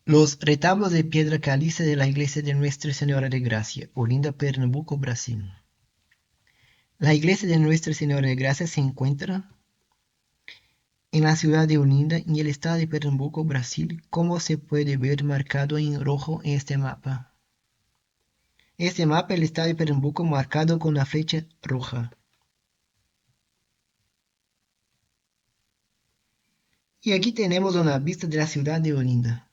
Los retablos de piedra caliza de la iglesia de Nuestra Señora de Gracia, Olinda, Pernambuco, Brasil. La iglesia de Nuestra Señora de Gracia se encuentra en la ciudad de Olinda, en el estado de Pernambuco, Brasil, como se puede ver marcado en rojo en este mapa. Este mapa el estado de Pernambuco marcado con una flecha roja. Y aquí tenemos una vista de la ciudad de Olinda.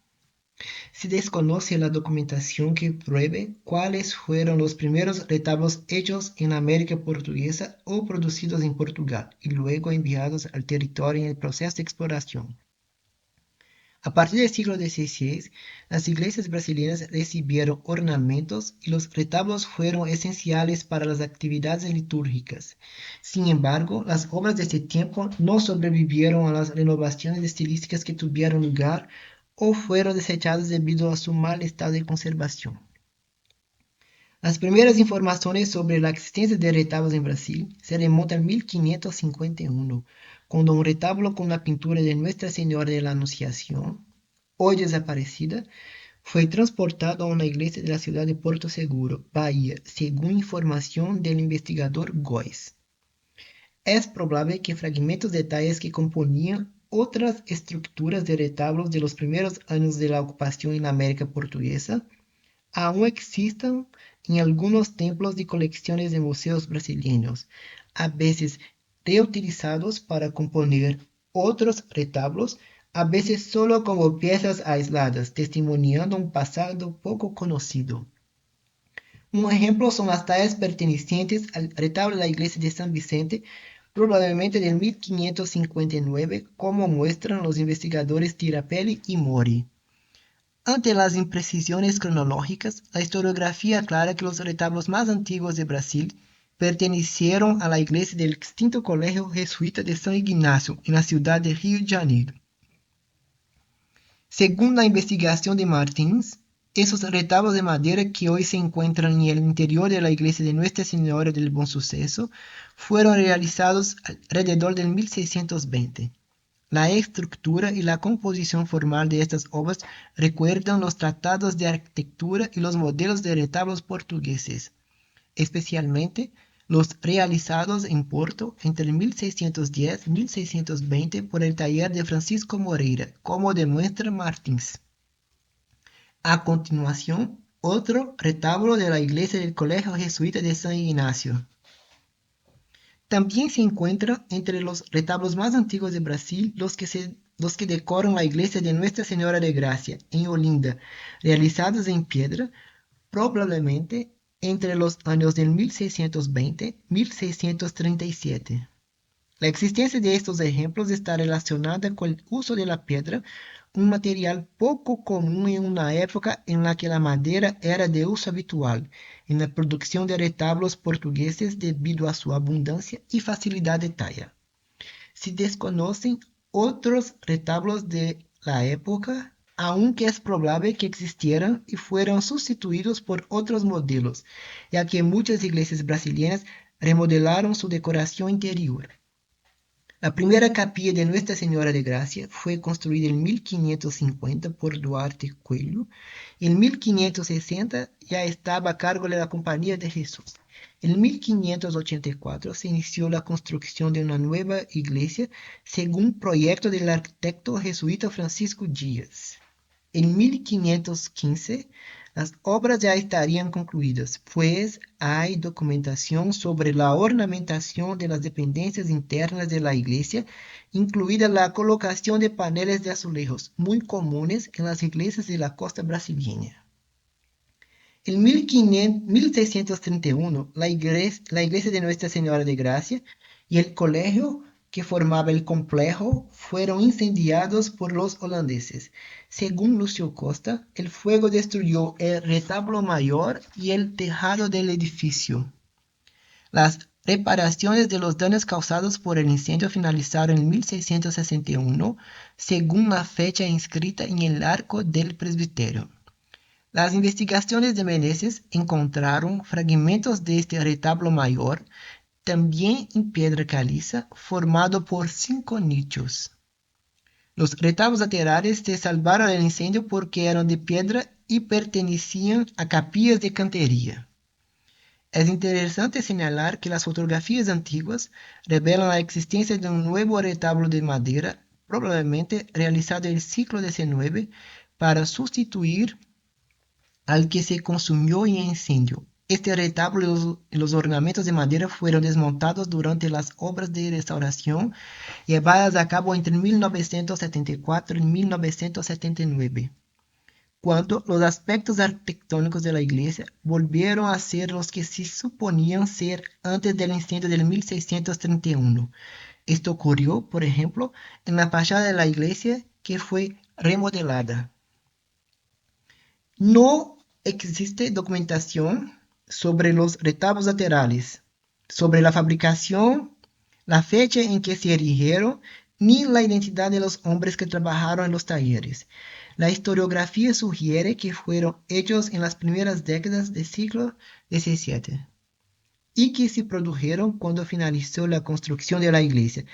Se desconoce la documentación que pruebe cuáles fueron los primeros retablos hechos en la América portuguesa o producidos en Portugal y luego enviados al territorio en el proceso de exploración. A partir del siglo XVI, las iglesias brasileñas recibieron ornamentos y los retablos fueron esenciales para las actividades litúrgicas. Sin embargo, las obras de este tiempo no sobrevivieron a las renovaciones estilísticas que tuvieron lugar o fueron desechadas debido a su mal estado de conservación. Las primeras informaciones sobre la existencia de retablos en Brasil se remontan a 1551, cuando un retablo con la pintura de Nuestra Señora de la Anunciación, hoy desaparecida, fue transportado a una iglesia de la ciudad de Porto Seguro, Bahía, según información del investigador Góes. Es probable que fragmentos de detalles que componían otras estructuras de retablos de los primeros años de la ocupación en la América portuguesa aún existan en algunos templos y colecciones de museos brasileños, a veces reutilizados para componer otros retablos, a veces solo como piezas aisladas, testimoniando un pasado poco conocido. Un ejemplo son las tallas pertenecientes al retablo de la iglesia de San Vicente, probablemente del 1559, como muestran los investigadores Tirapelli y Mori. Ante las imprecisiones cronológicas, la historiografía aclara que los retablos más antiguos de Brasil pertenecieron a la iglesia del extinto Colegio Jesuita de San Ignacio, en la ciudad de Río de Janeiro. Según la investigación de Martins, esos retablos de madera que hoy se encuentran en el interior de la iglesia de Nuestra Señora del Buen Suceso fueron realizados alrededor del 1620. La estructura y la composición formal de estas obras recuerdan los tratados de arquitectura y los modelos de retablos portugueses, especialmente los realizados en Porto entre 1610 y 1620 por el taller de Francisco Moreira, como demuestra Martins. A continuación, otro retablo de la iglesia del Colegio Jesuita de San Ignacio. También se encuentra entre los retablos más antiguos de Brasil los que decoran la iglesia de Nuestra Señora de Gracia, en Olinda, realizados en piedra, probablemente entre los años del 1620 y 1637. La existencia de estos ejemplos está relacionada con el uso de la piedra, un material poco común en una época en la que la madera era de uso habitual en la producción de retablos portugueses debido a su abundancia y facilidad de talla. Se desconocen otros retablos de la época, aunque es probable que existieran y fueran sustituidos por otros modelos, ya que muchas iglesias brasileñas remodelaron su decoración interior. La primera capilla de Nuestra Señora de Gracia fue construida en 1550 por Duarte Coelho. En 1560 ya estaba a cargo de la Compañía de Jesús. En 1584 se inició la construcción de una nueva iglesia según proyecto del arquitecto jesuita Francisco Dias. En 1515 las obras ya estarían concluidas, pues hay documentación sobre la ornamentación de las dependencias internas de la iglesia, incluida la colocación de paneles de azulejos, muy comunes en las iglesias de la costa brasileña. En 1631, la iglesia de Nuestra Señora de Gracia y el colegio que formaba el complejo fueron incendiados por los holandeses. Según Lucio Costa, el fuego destruyó el retablo mayor y el tejado del edificio. Las reparaciones de los daños causados por el incendio finalizaron en 1661, según la fecha inscrita en el arco del presbiterio. Las investigaciones de Meneses encontraron fragmentos de este retablo mayor, también en piedra caliza, formado por 5 nichos. Los retablos laterales se salvaron del incendio porque eran de piedra y pertenecían a capillas de cantería. Es interesante señalar que las fotografías antiguas revelan la existencia de un nuevo retablo de madera, probablemente realizado en el siglo XIX, para sustituir al que se consumió en el incendio. Este retablo y los ornamentos de madera fueron desmontados durante las obras de restauración llevadas a cabo entre 1974 y 1979, cuando los aspectos arquitectónicos de la iglesia volvieron a ser los que se suponían ser antes del incendio de 1631. Esto ocurrió, por ejemplo, en la fachada de la iglesia que fue remodelada. No existe documentación sobre los retablos laterales, sobre la fabricación, la fecha en que se erigieron, ni la identidad de los hombres que trabajaron en los talleres. La historiografía sugiere que fueron hechos en las primeras décadas del siglo XVII y que se produjeron cuando finalizó la construcción de la iglesia.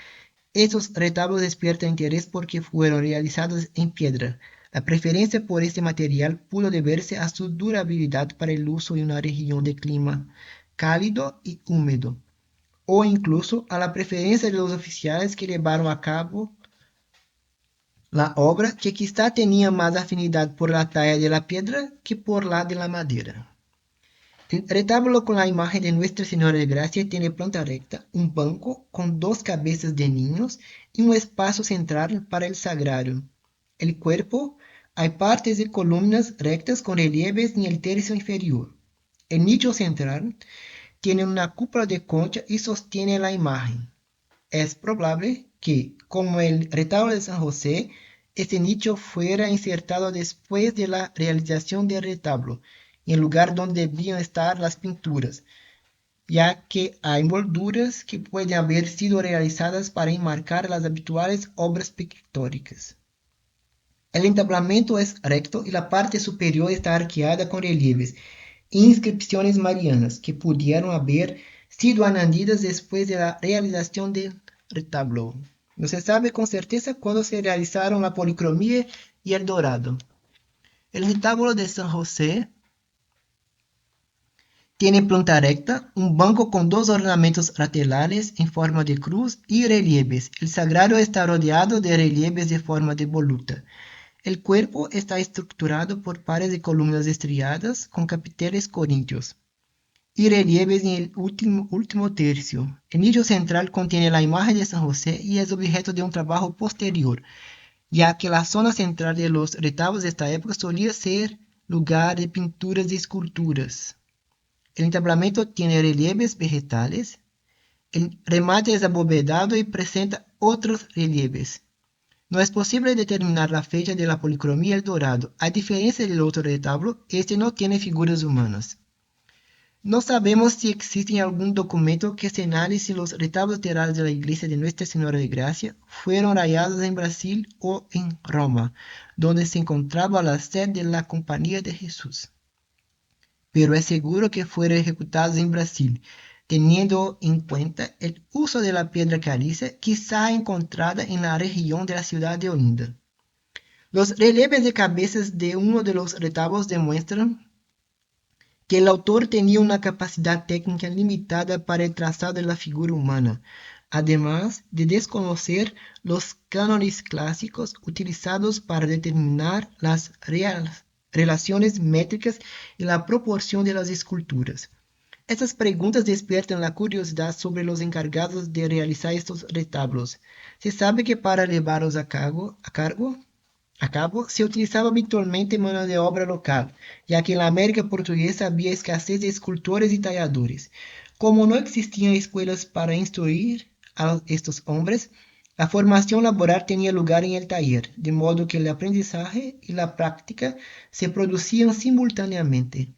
Estos retablos despiertan interés porque fueron realizados en piedra. La preferencia por este material pudo deberse a su durabilidad para el uso en una región de clima cálido y húmedo, o incluso a la preferencia de los oficiales que llevaron a cabo la obra, que quizá tenía más afinidad por la talla de la piedra que por la de la madera. El retablo con la imagen de Nuestra Señora de Gracia tiene planta recta, un banco con dos cabezas de niños y un espacio central para el sagrario. El cuerpo, hay partes de columnas rectas con relieves en el tercio inferior. El nicho central tiene una cúpula de concha y sostiene la imagen. Es probable que, como el retablo de San José, este nicho fuera insertado después de la realización del retablo, en el lugar donde debían estar las pinturas, ya que hay molduras que pueden haber sido realizadas para enmarcar las habituales obras pictóricas. El entablamento es recto y la parte superior está arqueada con relieves e inscripciones marianas que pudieron haber sido añadidas después de la realización del retablo. No se sabe con certeza cuándo se realizaron la policromía y el dorado. El retablo de San José tiene planta recta, un banco con dos ornamentos laterales en forma de cruz y relieves. El sagrario está rodeado de relieves de forma de voluta. El cuerpo está estructurado por pares de columnas estriadas con capiteles corintios y relieves en el último tercio. El nicho central contiene la imagen de San José y es objeto de un trabajo posterior, ya que la zona central de los retablos de esta época solía ser lugar de pinturas y esculturas. El entablamento tiene relieves vegetales. El remate es abovedado y presenta otros relieves. No es posible determinar la fecha de la policromía del dorado. A diferencia del otro retablo, este no tiene figuras humanas. No sabemos si existe algún documento que señale si los retablos laterales de la iglesia de Nuestra Señora de Gracia fueron hallados en Brasil o en Roma, donde se encontraba la sede de la Compañía de Jesús. Pero es seguro que fueron ejecutados en Brasil, teniendo en cuenta el uso de la piedra caliza, quizá encontrada en la región de la ciudad de Olinda. Los relieves de cabezas de uno de los retablos demuestran que el autor tenía una capacidad técnica limitada para el trazado de la figura humana, además de desconocer los cánones clásicos utilizados para determinar las relaciones métricas y la proporción de las esculturas. Estas preguntas despiertan la curiosidad sobre los encargados de realizar estos retablos. Se sabe que para llevarlos a cabo se utilizaba habitualmente mano de obra local, ya que en la América portuguesa había escasez de escultores y talladores. Como no existían escuelas para instruir a estos hombres, la formación laboral tenía lugar en el taller, de modo que el aprendizaje y la práctica se producían simultáneamente.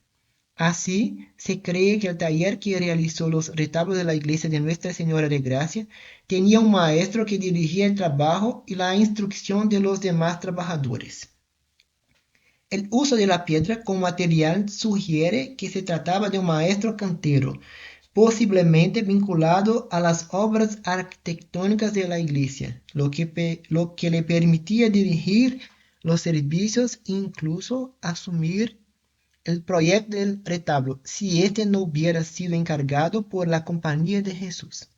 Así, se cree que el taller que realizó los retablos de la iglesia de Nuestra Señora de Gracia tenía un maestro que dirigía el trabajo y la instrucción de los demás trabajadores. El uso de la piedra como material sugiere que se trataba de un maestro cantero, posiblemente vinculado a las obras arquitectónicas de la iglesia, lo que le permitía dirigir los servicios e incluso asumir el proyecto del retablo, si éste no hubiera sido encargado por la Compañía de Jesús.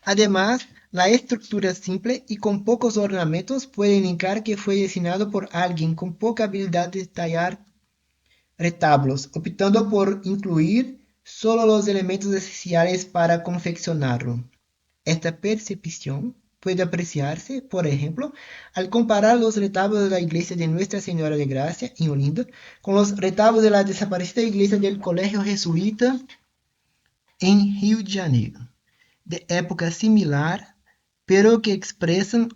Además, la estructura simple y con pocos ornamentos puede indicar que fue diseñado por alguien con poca habilidad de tallar retablos, optando por incluir solo los elementos esenciales para confeccionarlo. Esta percepción puede apreciarse, por ejemplo, al comparar los retablos de la iglesia de Nuestra Señora de Gracia en Olinda con los retablos de la desaparecida iglesia del Colegio Jesuita en Rio de Janeiro, de época similar, pero que expresan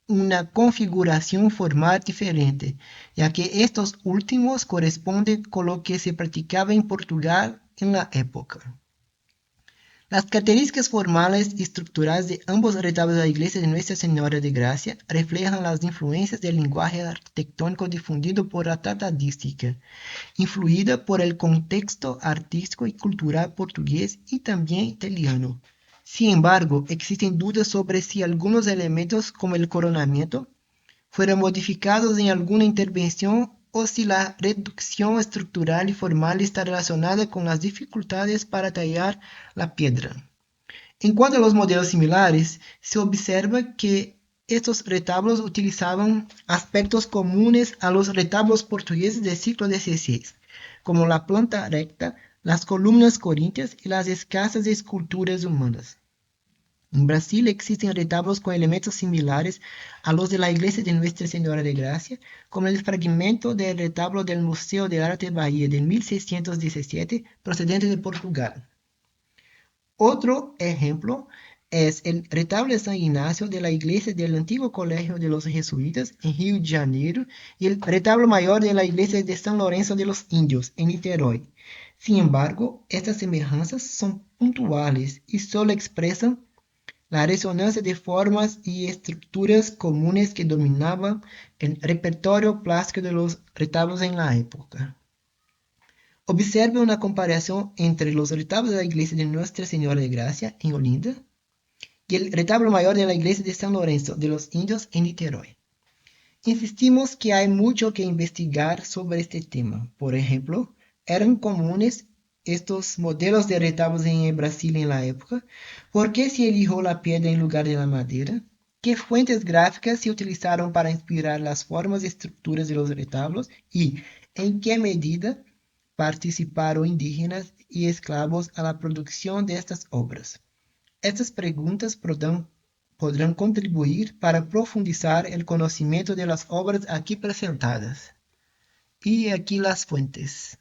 una configuración formal diferente, ya que estos últimos corresponden con lo que se practicaba en Portugal en la época. Las características formales y estructurales de ambos retablos de la iglesia de Nuestra Señora de Gracia reflejan las influencias del lenguaje arquitectónico difundido por la tratadística, influida por el contexto artístico y cultural portugués y también italiano. Sin embargo, existen dudas sobre si algunos elementos, como el coronamiento, fueron modificados en alguna intervención o si la reducción estructural y formal está relacionada con las dificultades para tallar la piedra. En cuanto a los modelos similares, se observa que estos retablos utilizaban aspectos comunes a los retablos portugueses del siglo XVI, como la planta recta, las columnas corintias y las escasas esculturas humanas. En Brasil existen retablos con elementos similares a los de la iglesia de Nuestra Señora de Gracia, como el fragmento del retablo del Museo de Arte Bahía de 1617, procedente de Portugal. Otro ejemplo es el retablo de San Ignacio de la iglesia del antiguo colegio de los jesuitas en Rio de Janeiro y el retablo mayor de la iglesia de San Lorenzo de los Indios en Niterói. Sin embargo, estas semejanzas son puntuales y solo expresan la resonancia de formas y estructuras comunes que dominaban el repertorio plástico de los retablos en la época. Observe una comparación entre los retablos de la iglesia de Nuestra Señora de Gracia en Olinda y el retablo mayor de la iglesia de San Lorenzo de los Indios en Niterói. Insistimos que hay mucho que investigar sobre este tema. Por ejemplo, ¿eran comunes estos modelos de retablos en Brasil en la época? ¿Por qué se eligió la piedra en lugar de la madera? ¿Qué fuentes gráficas se utilizaron para inspirar las formas y estructuras de los retablos? ¿Y en qué medida participaron indígenas y esclavos a la producción de estas obras? Estas preguntas podrán contribuir para profundizar el conocimiento de las obras aquí presentadas. Y aquí las fuentes.